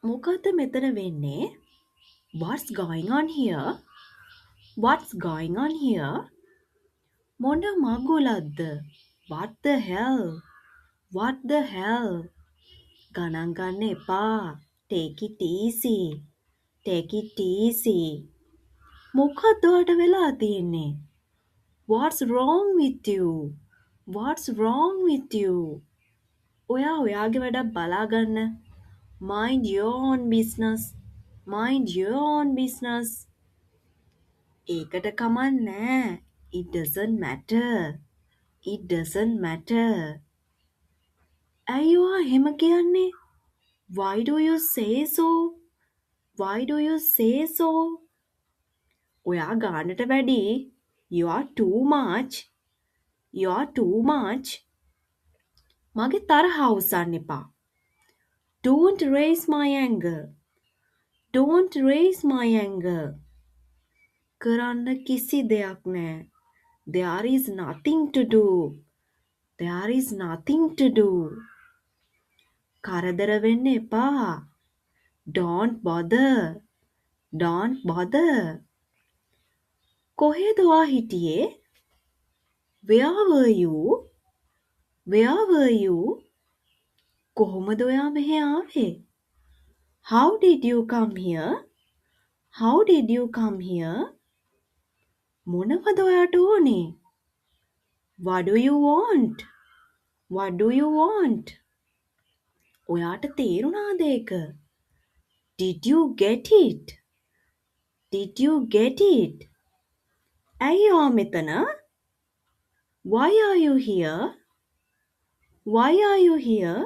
මොකද්ද මෙතන වෙන්නේ? What's going on here? What's going on here? මොන මගුලක්ද? What the hell? What the hell? ගණන් ගන්න එපා. Take it easy. Take it easy. මොකද්ද ඔයාට වෙලා තියෙන්නේ? What's wrong with you? What's wrong with you? ඔයා ඔයාගේ වැඩක් බලා ගන්න. Mind your own business. Mind your own business. ඒකට කමක් නෑ. It doesn't matter. It doesn't matter. ඇයි ඔයා එහෙම කියන්නේ? Why do you say so? Why do you say so? ඔයා ගානට වැඩි. You are too much. You are too much. මගේ තරහ අවසන් එපා. Don't raise my anger. Don't raise my anger. කරන්න කිසි දෙයක් නෑ. There is nothing to do. There is nothing to do. කරදර වෙන්න එපා. Don't bother. Don't bother. කොහෙද ඔයා හිටියේ? Where were you? Where were you? කොහොමද ඔයා මෙහෙ ආවේ? How did you come here? How did you come here? මොනවද ඔයාට ඕනේ? What do you want? What do you want? ඔයාට තේරුණාද ඒක? Did you get it? Did you get it? ඇයි ඔයා මෙතන? Why are you here? Why are you here?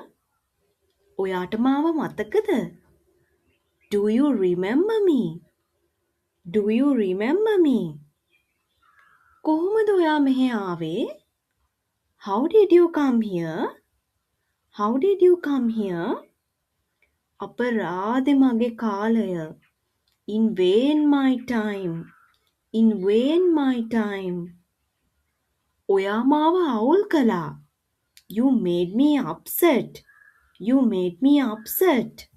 ඔයාට මාව මතකද? Do you remember me? Do you remember me? කොහොමද ඔයා මෙහෙ ආවේ? How did you come here? How did you come here? අපරාධෙ මගේ කාලය. In vain my time. In vain my time. ඔයා මාව අවුල් කළා. You made me upset. You made me upset.